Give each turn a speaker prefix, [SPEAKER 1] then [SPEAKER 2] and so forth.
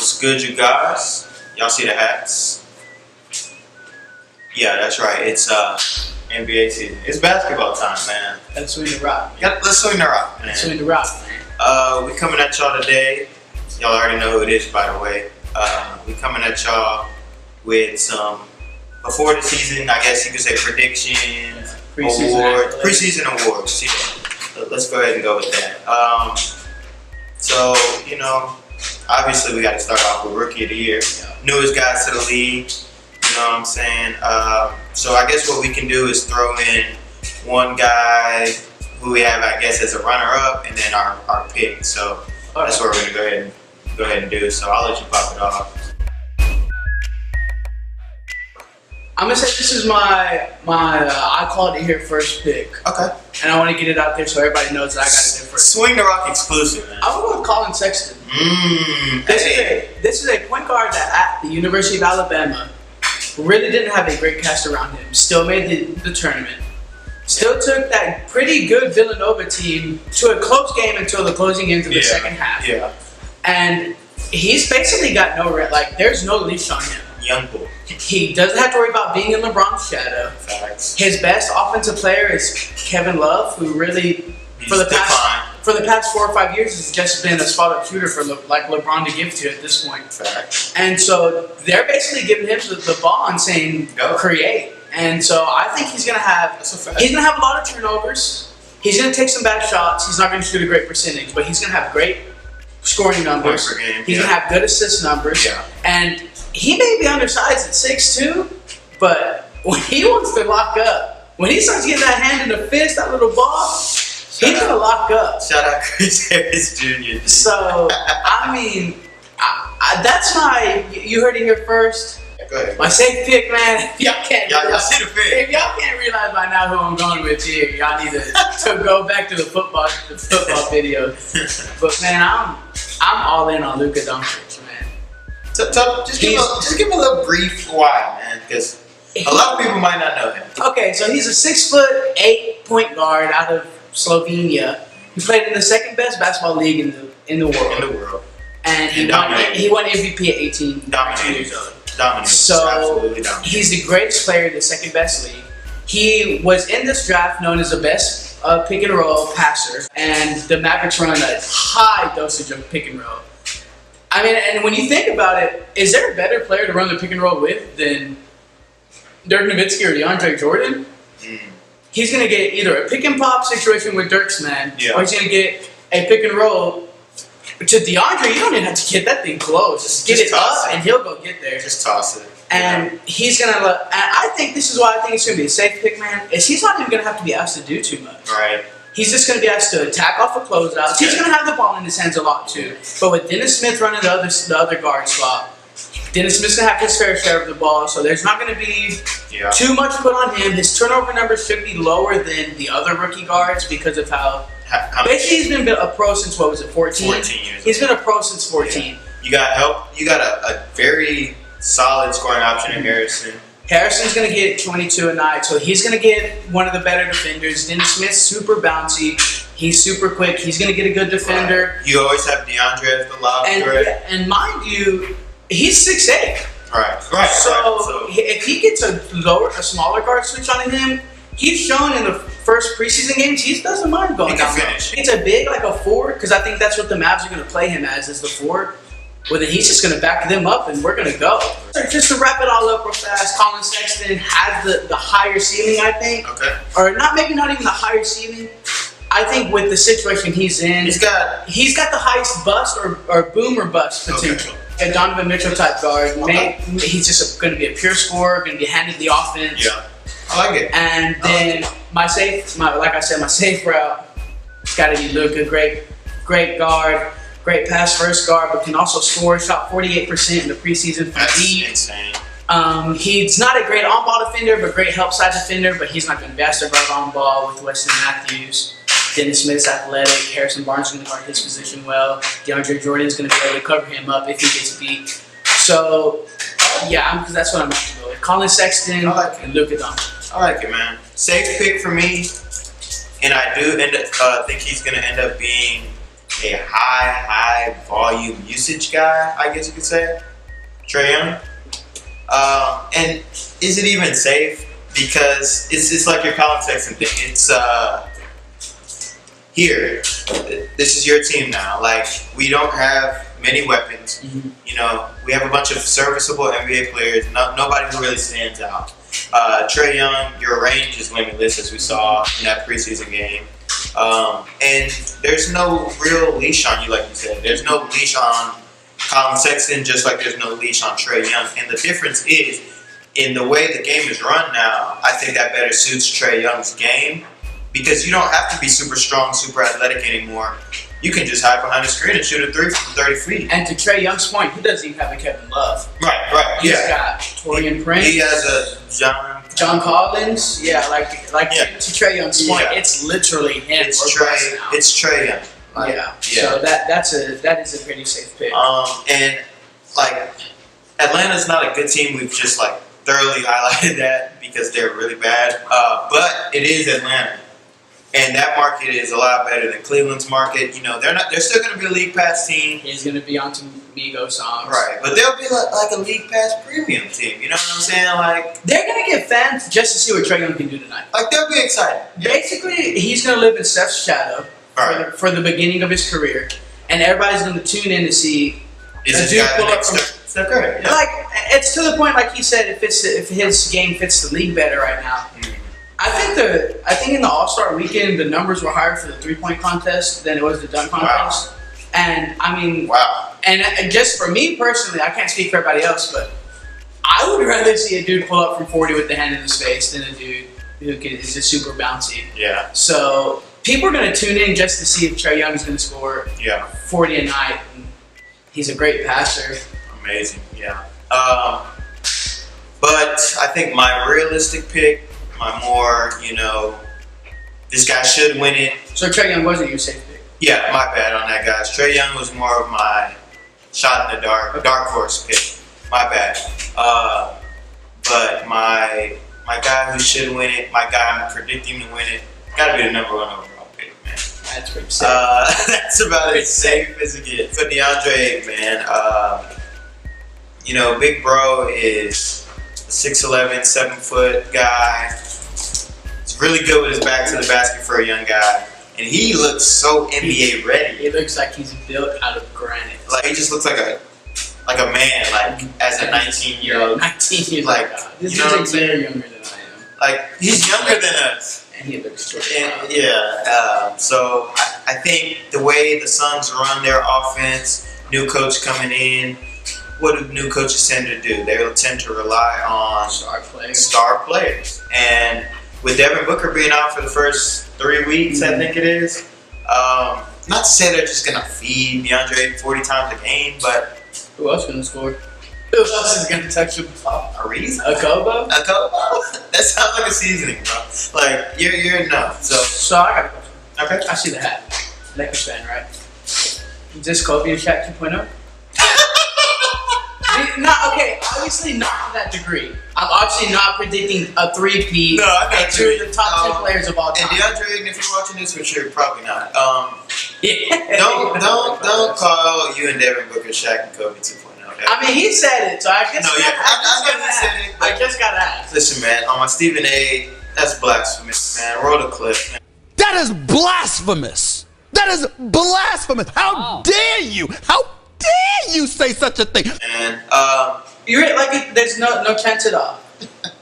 [SPEAKER 1] What's good, you guys? Y'all see the hats? Yeah, that's right. It's NBA season. It's basketball time, man.
[SPEAKER 2] Let's swing the rock.
[SPEAKER 1] Let's swing the rock, man.
[SPEAKER 2] Let's swing the rock, man.
[SPEAKER 1] We coming at y'all today. Y'all already know who it is, by the way. We coming at y'all with some before the season, I guess you could say predictions, preseason awards. Yeah. So let's go ahead and go with that. So you know, obviously we got to start off with Rookie of the Year, newest guys to the league. You know what I'm saying? So I guess what we can do is throw in one guy who we have, I guess, as a runner-up, and then our pick. So that's what we're gonna go ahead and do. So I'll let you pop it off.
[SPEAKER 2] I'm gonna say this is my I called it here first pick.
[SPEAKER 1] Okay.
[SPEAKER 2] And I want to get it out there so everybody knows that I got it there first.
[SPEAKER 1] Swing the rock exclusive, man.
[SPEAKER 2] I'm going with Colin Sexton. This is a point guard that at the University of Alabama really didn't have a great cast around him. Still made the tournament. Still took that pretty good Villanova team to a close game until the closing ends of the second half. Yeah. And he's basically got there's no leash on him.
[SPEAKER 1] Young boy.
[SPEAKER 2] He doesn't have to worry about being in LeBron's shadow.
[SPEAKER 1] Facts.
[SPEAKER 2] His best offensive player is Kevin Love, who really, for the past 4 or 5 years, has just been a spot-up shooter for LeBron to give to at this point.
[SPEAKER 1] Facts.
[SPEAKER 2] And so they're basically giving him the ball and saying, create. And so I think he's gonna have a lot of turnovers. He's gonna take some bad shots. He's not gonna shoot a great percentage, but he's gonna have great scoring numbers. He's gonna have good assist numbers. Yeah. And he may be undersized at 6'2", but when he wants to lock up, when he starts getting that hand in the fist, that little ball, he's gonna lock up.
[SPEAKER 1] Shout out Chris Harris Jr.
[SPEAKER 2] So I mean, that's you heard it here first.
[SPEAKER 1] Go ahead.
[SPEAKER 2] My safe pick, man. Y'all see
[SPEAKER 1] the pick.
[SPEAKER 2] If y'all can't realize by now who I'm going with here, y'all need to go back to the football video. But man, I'm all in on Luka Doncic, man.
[SPEAKER 1] Just give me a little brief why, man, because a lot of people might not know him.
[SPEAKER 2] Okay, so he's a 6'8" point guard out of Slovenia. He played in the second best basketball league in the world. And he won MVP at 18.
[SPEAKER 1] Dominated.
[SPEAKER 2] So
[SPEAKER 1] absolutely dominated.
[SPEAKER 2] He's the greatest player in the second best league. He was in this draft known as the best pick and roll passer, and the Mavericks run a high dosage of pick and roll. I mean, and when you think about it, is there a better player to run the pick and roll with than Dirk Nowitzki or DeAndre Jordan? He's going to get either a pick and pop situation with Dirk's man, or he's going to get a pick and roll to DeAndre. You don't even have to get that thing close. Just get it up, and he'll go get there.
[SPEAKER 1] Just toss it.
[SPEAKER 2] And he's going to look. And I think this is why I think it's going to be a safe pick, man. Is he's not even going to have to be asked to do too much.
[SPEAKER 1] Right.
[SPEAKER 2] He's just going to be asked to attack off of closeouts. He's going to have the ball in his hands a lot too. But with Dennis Smith running the other guard spot, Dennis Smith's going to have his fair share of the ball. So there's not going to be too much put on him. His turnover numbers should be lower than the other rookie guards because of how basically he's been a pro since, 14?
[SPEAKER 1] 14 years.
[SPEAKER 2] He's been a pro since 14.
[SPEAKER 1] Yeah. You got help. You got a very solid scoring option in Harrison.
[SPEAKER 2] Harrison's going to get 22 a night, so he's going to get one of the better defenders. Dennis Smith's super bouncy. He's super quick. He's going to get a good defender.
[SPEAKER 1] Right. You always have DeAndre as the lob threat.
[SPEAKER 2] And mind you, he's 6'8".
[SPEAKER 1] Right.
[SPEAKER 2] So if he gets a smaller guard switch on him, he's shown in the first preseason games he doesn't mind going down. It's a big, like a 4, because I think that's what the Mavs are going to play him as the 4. Well, then he's just going to back them up, and we're going to go. So just to wrap it all up real fast, Colin Sexton has the higher ceiling, I think. Okay. Or maybe not even the higher ceiling. I think with the situation he's in, he's got the highest bust or boom or bust potential. A Donovan Mitchell type guard. He's just going to be a pure scorer, going to be handed the offense.
[SPEAKER 1] Yeah, I like it.
[SPEAKER 2] And then my safe route, it's got to be Luka. Great guard. Great pass first guard, but can also score. Shot 48% in the preseason from deep.
[SPEAKER 1] That's insane.
[SPEAKER 2] He's not a great on-ball defender, but great help side defender. But he's not going to be asked to guard on ball with Weston Matthews. Dennis Smith's athletic. Harrison Barnes is going to guard his position well. DeAndre Jordan is going to be able to cover him up if he gets beat. So, because that's what I'm going to go with. Colin Sexton and Luka Doncic.
[SPEAKER 1] I like it, man. Safe pick for me, and I do think he's going to end up being a high volume usage guy, I guess you could say, Trae Young. And is it even safe? Because it's like your Colin Sexton thing. It's here. This is your team now. Like, we don't have many weapons.
[SPEAKER 2] Mm-hmm.
[SPEAKER 1] You know, we have a bunch of serviceable NBA players. Nobody who really stands out. Trae Young, your range is limitless, as we saw in that preseason game. And there's no real leash on you, like you said. There's no leash on Colin Sexton, just like there's no leash on Trae Young. And the difference is, in the way the game is run now, I think that better suits Trae Young's game, because you don't have to be super strong, super athletic anymore. You can just hide behind the screen and shoot a three from 30 feet.
[SPEAKER 2] And to Trae Young's point, he doesn't even have a Kevin Love.
[SPEAKER 1] Right.
[SPEAKER 2] He's got Torian Prince.
[SPEAKER 1] He has a
[SPEAKER 2] John Collins. Yeah, to Trae Young's point, it's literally him.
[SPEAKER 1] It's Trae Young.
[SPEAKER 2] So that is a pretty safe pick.
[SPEAKER 1] And like, Atlanta's not a good team. We've just like thoroughly highlighted that because they're really bad. But it is Atlanta, and that market is a lot better than Cleveland's market. You know, they're still going to be a league pass team.
[SPEAKER 2] He's going to be on some Migos songs,
[SPEAKER 1] right? But they'll be like a league pass premium team. You know what I'm saying? Like,
[SPEAKER 2] they're going to get fans just to see what Trae Young can do tonight.
[SPEAKER 1] Like, they'll be excited.
[SPEAKER 2] Basically, he's going to live in Steph's shadow for the beginning of his career, and everybody's going to tune in to see a dude pull up from.
[SPEAKER 1] Curry, yeah.
[SPEAKER 2] Like, it's to the point, like he said, if his game fits the league better right now. Mm-hmm. I think in the All-Star weekend the numbers were higher for the 3-point contest than it was the dunk contest. Wow. And I mean, and just for me personally, I can't speak for everybody else, but I would rather see a dude pull up from 40 with the hand in his face than a dude who is just super bouncy.
[SPEAKER 1] Yeah.
[SPEAKER 2] So people are going to tune in just to see if Trae Young is going to score 40 a night. And he's a great passer.
[SPEAKER 1] Amazing, yeah. But I think my realistic pick, my more, this guy should win it.
[SPEAKER 2] So Trae Young wasn't your safe pick?
[SPEAKER 1] Yeah, my bad on that, guys. Trae Young was more of my shot in the dark, dark horse pick. My bad. But my guy who should win it, my guy I'm predicting to win it, gotta be the number 1 overall pick, man.
[SPEAKER 2] That's pretty safe.
[SPEAKER 1] That's about as safe as it gets. But DeAndre, man, Big Bro is a 6'11", 7-foot guy. He's really good with his back to the basket for a young guy. And he looks so NBA ready.
[SPEAKER 2] He looks like he's built out of granite.
[SPEAKER 1] Like, he just looks like a man, like, as a 19-year-old.
[SPEAKER 2] 19 years old.
[SPEAKER 1] Like,
[SPEAKER 2] this is very younger than I am.
[SPEAKER 1] Like, he's younger than us.
[SPEAKER 2] And he looks good.
[SPEAKER 1] So I think the way the Suns run their offense, new coach coming in, what do new coaches tend to do? They will tend to rely on star players. And with Devin Booker being out for the first 3 weeks, I think it is, not to say they're just going to feed DeAndre 40 times a game, but...
[SPEAKER 2] Who else going to score? Who else is going to touch the ball?
[SPEAKER 1] A
[SPEAKER 2] Kobo?
[SPEAKER 1] That sounds like a seasoning, bro. Like, you're no.
[SPEAKER 2] So I got a question.
[SPEAKER 1] Okay.
[SPEAKER 2] I see the hat. Lakers fan, right? Is this Kobe and Shaq 2.0? Obviously not to that degree. I'm obviously not predicting a 3-peat.
[SPEAKER 1] No, I got
[SPEAKER 2] two of the top 10 players of all time.
[SPEAKER 1] And DeAndre, if you're watching this, which you're probably not, don't call you and Devin Booker Shaq and Kobe 2.0. Okay?
[SPEAKER 2] I mean, he said it, so I guess I just gotta ask.
[SPEAKER 1] Listen, man, on my Stephen A, that's blasphemous, man. Roll the clip, man.
[SPEAKER 3] That is blasphemous. That is blasphemous. How dare you? How dare you say such a thing?
[SPEAKER 1] And
[SPEAKER 2] you're like, there's no chance at all.